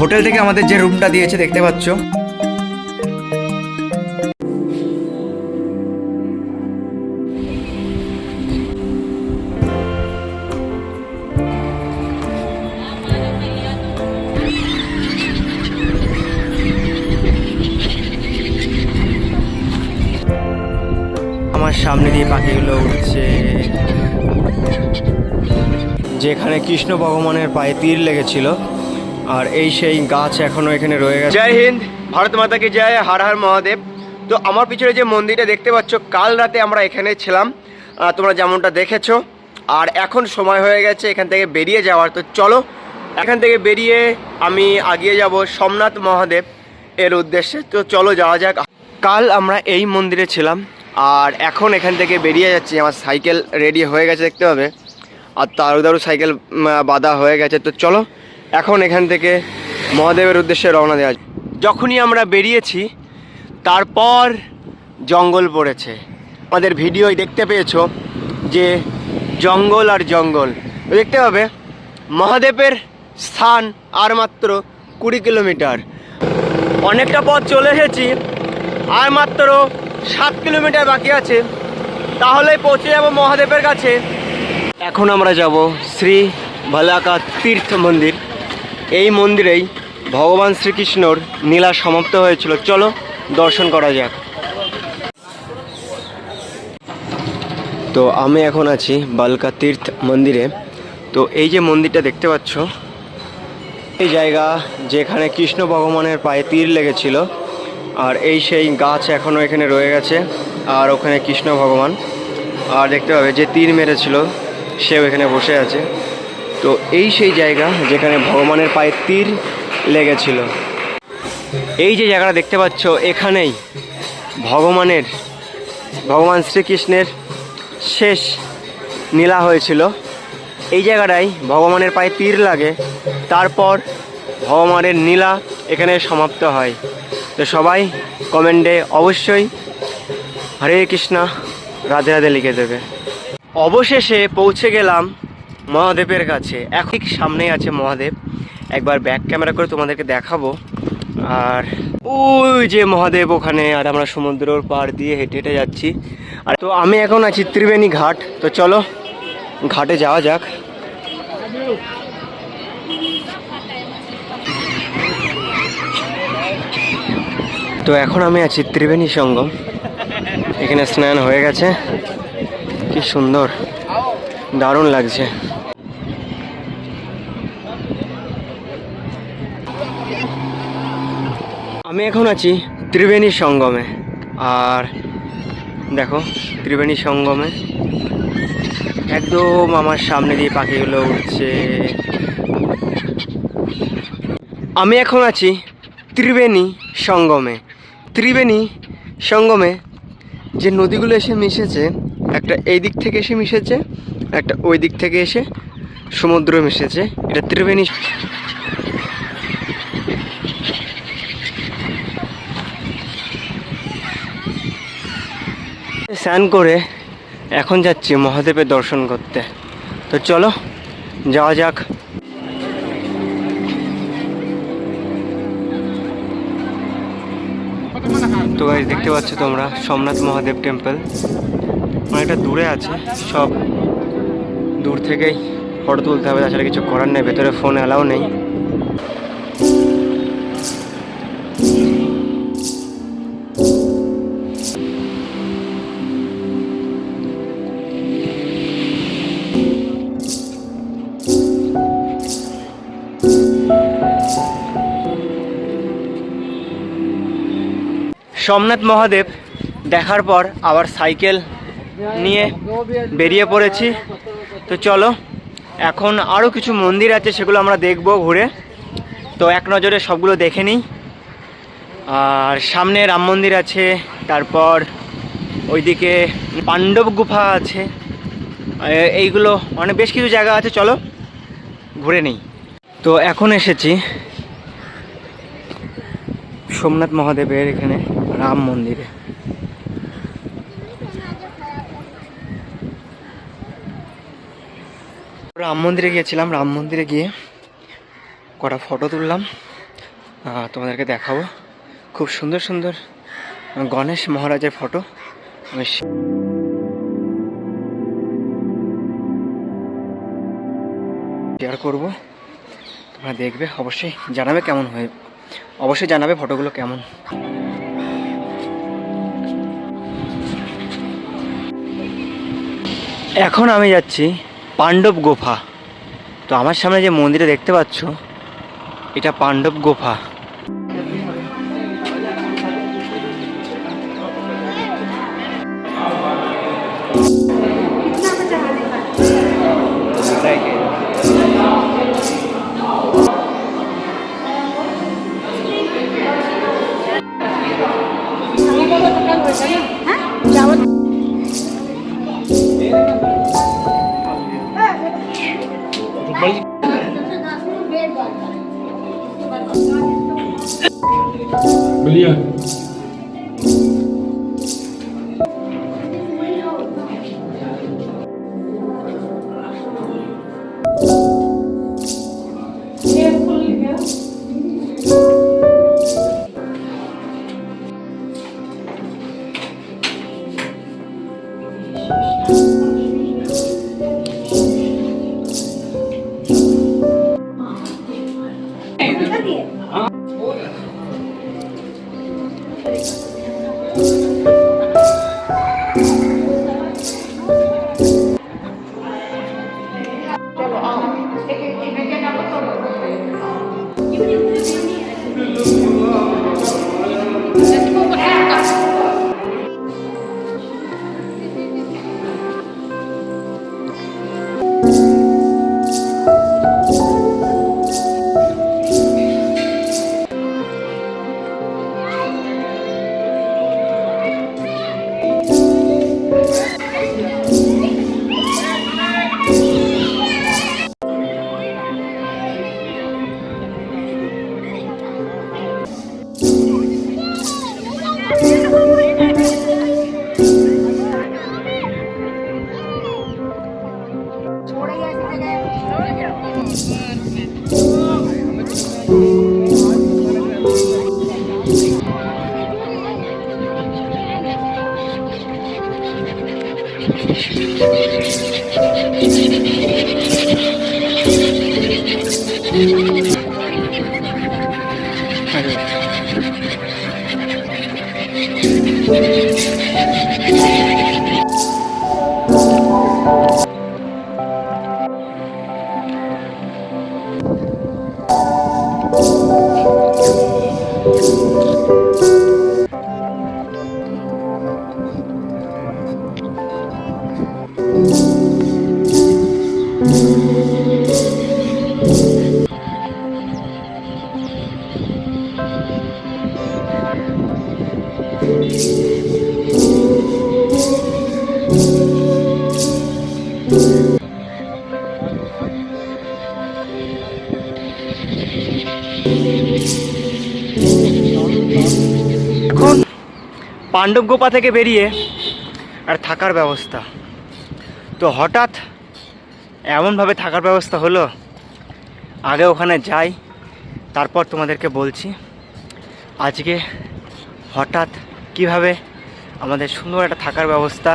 Hotel থেকে আমাদের যে রুমটা দিয়েছে দেখতে পাচ্ছ। আমার সামনে দিয়ে পাখিগুলো উঠছে, যেখানে কৃষ্ণ ভগবানের পায়ে তীর লেগেছিল, আর এই সেই গাছ এখনো এখানে রয়ে গেছে। জয় হিন্দ, ভারত মাতা কি জয়, হর হর মহাদেব। তো আমার পিছনে যে মন্দিরটা দেখতে পাচ্ছ, কাল রাতে আমরা এখানে ছিলাম, তোমরা যেমনটা দেখেছো। আর এখন সময় হয়ে গেছে এখান থেকে বেরিয়ে যাওয়ার। তো চলো এখান থেকে বেরিয়ে আমি আগিয়ে যাব সোমনাথ মহাদেব এর উদ্দেশ্যে। তো চলো যাওয়া যাক। কাল আমরা এই মন্দিরে ছিলাম আর এখন এখান থেকে বেরিয়ে যাচ্ছি। আমার সাইকেল রেডি হয়ে গেছে দেখতে হবে, আর তারুদারু সাইকেল বাঁধা হয়ে গেছে। তো চলো এখন এখান থেকে মহাদেবের উদ্দেশ্যে রওনা দেওয়া। যখনই আমরা বেরিয়েছি তারপর জঙ্গল পড়েছে। আমাদের ভিডিওয় দেখতে পেয়েছো যে জঙ্গল আর জঙ্গল। দেখতে হবে মহাদেবের স্থান আর মাত্র 20 কিলোমিটার। অনেকটা পথ চলে এসেছি, আর মাত্র 7 কিলোমিটার বাকি আছে, তাহলেই পৌঁছে যাব মহাদেবের কাছে। এখন আমরা যাব শ্রী ভালাকা তীর্থ মন্দির। এই মন্দিরেই ভগবান শ্রীকৃষ্ণর লীলা সমাপ্ত হয়েছিল। চলো দর্শন করা যাক। তো আমি এখন আছি বালকা তীর্থ মন্দিরে। তো এই যে মন্দিরটা দেখতে পাচ্ছ, এই জায়গা যেখানে কৃষ্ণ ভগবানের পায়ে তীর লেগেছিল, আর এই সেই গাছ এখনও এখানে রয়ে গেছে, আর ওখানে কৃষ্ণ ভগবান, আর দেখতে পাবে যে তীর মেরেছিল সেও এখানে বসে আছে। তো এই সেই জায়গা যেখানে ভগবানের পায়ে তীর লেগেছিল। এই যে জায়গাটা দেখতে পাচ্ছ, এখানেই ভগবান শ্রীকৃষ্ণের শেষ লীলা হয়েছিল। এই জায়গাটায় ভগবানের পায়ে তীর লাগে, তারপর ভগবানের লীলা এখানে সমাপ্ত হয়। তো সবাই কমেন্টে অবশ্যই হরে কৃষ্ণ রাধে রাধে লিখে দেবে। অবশেষে পৌঁছে গেলাম মহাদেবের কাছে। এখন সামনেই আছে মহাদেব, একবার ব্যাক ক্যামেরা করে তোমাদেরকে দেখাবো। আর ওই যে মহাদেব ওখানে, আর আমরা সমুদ্রের পাড় দিয়ে হেঁটে হেঁটে যাচ্ছি। আর তো আমি এখন আছি ত্রিবেণী ঘাট। তো চলো ঘাটে যাওয়া যাক। তো এখন আমি আছি ত্রিবেণী সঙ্গম। এখানে স্নান হয়ে গেছে, কি সুন্দর, দারুণ লাগছে। আমি এখন আছি ত্রিবেণী সঙ্গমে, আর দেখো ত্রিবেণী সঙ্গমে একদম আমার সামনে দিয়ে পাখিগুলো উঠছে। আমি এখন আছি ত্রিবেণী সঙ্গমে। ত্রিবেণী সঙ্গমে যে নদীগুলো এসে মিশেছে, একটা এই দিক থেকে এসে মিশেছে, একটা ওই দিক থেকে এসে সমুদ্র মিশেছে। এটা ত্রিবেণী। স্নান করে এখন যাচ্ছি মহাদেবের দর্শন করতে। তো চলো যাওয়া যাক। তো গাইস দেখতে পাচ্ছ তোমরা সোমনাথ মহাদেব টেম্পল অনেকটা দূরে আছে। সব দূর থেকেই ফটো তুলতে হবে, তাছাড়া কিছু করার নেই। ভেতরে ফোন অ্যালাউ নেই। সোমনাথ মহাদেব দেখার পর আবার সাইকেল নিয়ে বেরিয়ে পড়েছি। তো চলো এখন আরও কিছু মন্দির আছে, সেগুলো আমরা দেখব ঘুরে। তো এক নজরে সবগুলো দেখে নিই। আর সামনে রাম মন্দির আছে, তারপর ওইদিকে পাণ্ডব গুফা আছে, এইগুলো অনেক বেশ কিছু জায়গা আছে। চলো ঘুরে নিই। তো এখন এসেছি সোমনাথ মহাদেবের এখানে রাম মন্দিরে। রাম মন্দিরে গিয়েছিলাম, রাম মন্দিরে গিয়ে কটা ফটো তুললাম, তোমাদেরকে দেখাবো খুব সুন্দর সুন্দর গণেশ মহারাজের ফটো আমি শেয়ার করবো। তোমরা দেখবে, অবশ্যই জানাবে কেমন হয়, অবশ্যই জানাবে ফটোগুলো কেমন। এখন আমি যাচ্ছি পাণ্ডব গুফা। তো আমার সামনে যে মন্দিরে দেখতে পাচ্ছ এটা পাণ্ডব গুফা। बढ़िया এখন পাণ্ডব গুফা থেকে বেরিয়ে আর থাকার ব্যবস্থা, তো হঠাৎ এমনভাবে থাকার ব্যবস্থা হলো, আগে ওখানে যাই তারপর তোমাদেরকে বলছি আজকে হঠাৎ কিভাবে আমাদের সুন্দর একটা থাকার ব্যবস্থা।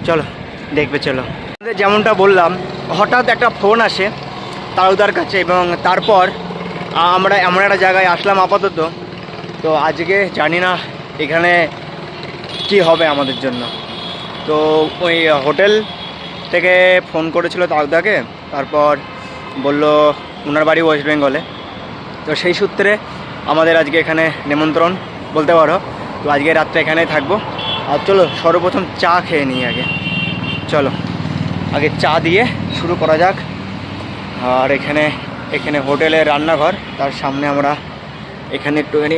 চলো দেখবে, চলো। যেমনটা বললাম, হঠাৎ একটা ফোন আসে তারুদার কাছে এবং তারপর আমরা এমন একটা জায়গায় আসলাম আপাতত। তো আজকে জানি না এখানে কি হবে আমাদের জন্য। তো ওই হোটেল থেকে ফোন করেছিল তারুদাকে, তারপর বলল ওনার বাড়ি ওয়েস্ট বেঙ্গলে। তো সেই সূত্রে আমাদের আজকে এখানে নিমন্ত্রণ বলতে পারো। তো আজকে রাত্রে এখানেই থাকবো। আর চলো সর্বপ্রথম চা খেয়ে নিই আগে, চলো আগে চা দিয়ে শুরু করা যাক। আর এখানে হোটেলের রান্নাঘর, তার সামনে আমরা এখানে একটুখানি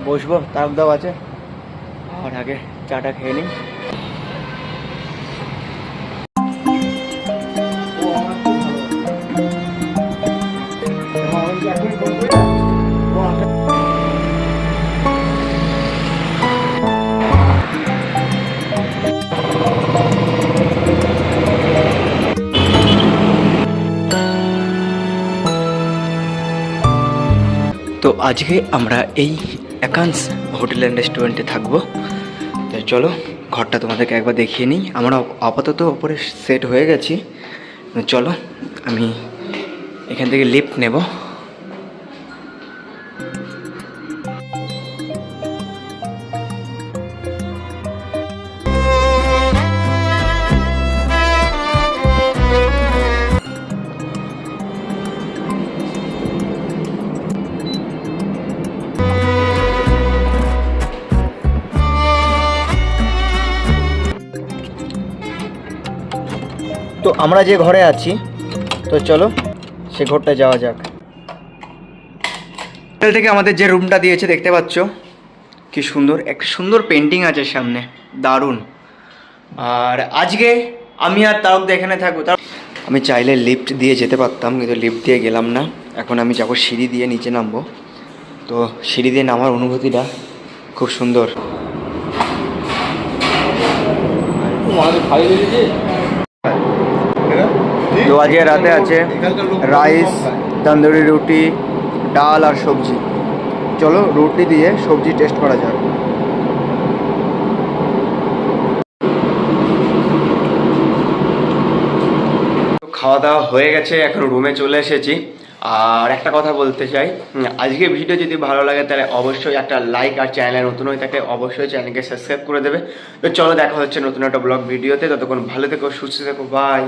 বসবো, তারপদাও আছে। আর আগে চাটা খেয়ে নিই। তো আজকে আমরা এই একান্স হোটেল অ্যান্ড রেস্টুরেন্টে থাকবো। তো চলো ঘরটা তোমাদেরকে একবার দেখিয়ে নিই। আমরা আপাতত ওপরে সেট হয়ে গেছি। চলো আমি এখান থেকে লিফট নেব। তো আমরা যে ঘরে আছি, তো চলো সে ঘরটা যাওয়া যাক। হোটেল থেকে আমাদের যে রুমটা দিয়েছে দেখতে পাচ্ছ কি সুন্দর, একটা সুন্দর পেন্টিং আছে সামনে, দারুণ। আর আজকে আমি আর তারক এখানে থাকবো। আমি চাইলে লিফট দিয়ে যেতে পারতাম, কিন্তু লিফট দিয়ে গেলাম না। এখন আমি যাবো সিঁড়ি দিয়ে নিচে নামবো। তো সিঁড়ি দিয়ে নামার অনুভূতিটা খুব সুন্দর। তো আজকে রাতে আছে রাইস, তন্দুরি রুটি, ডাল আর সবজি। চলো রুটি দিয়ে সবজি টেস্ট করা যাক। খাওয়া দাওয়া হয়ে গেছে, এখন রুমে চলে এসেছি। আর একটা কথা বলতে চাই, আজকে ভিডিও যদি ভালো লাগে তাহলে অবশ্যই একটা লাইক, আর চ্যানেলে নতুন হয়ে থাকলে অবশ্যই চ্যানেলকে সাবস্ক্রাইব করে দেবে। তো চলো দেখা হচ্ছে নতুন একটা ব্লগ ভিডিওতে। ততক্ষণ ভালো থেকো, সুস্থ থেকো, বাই।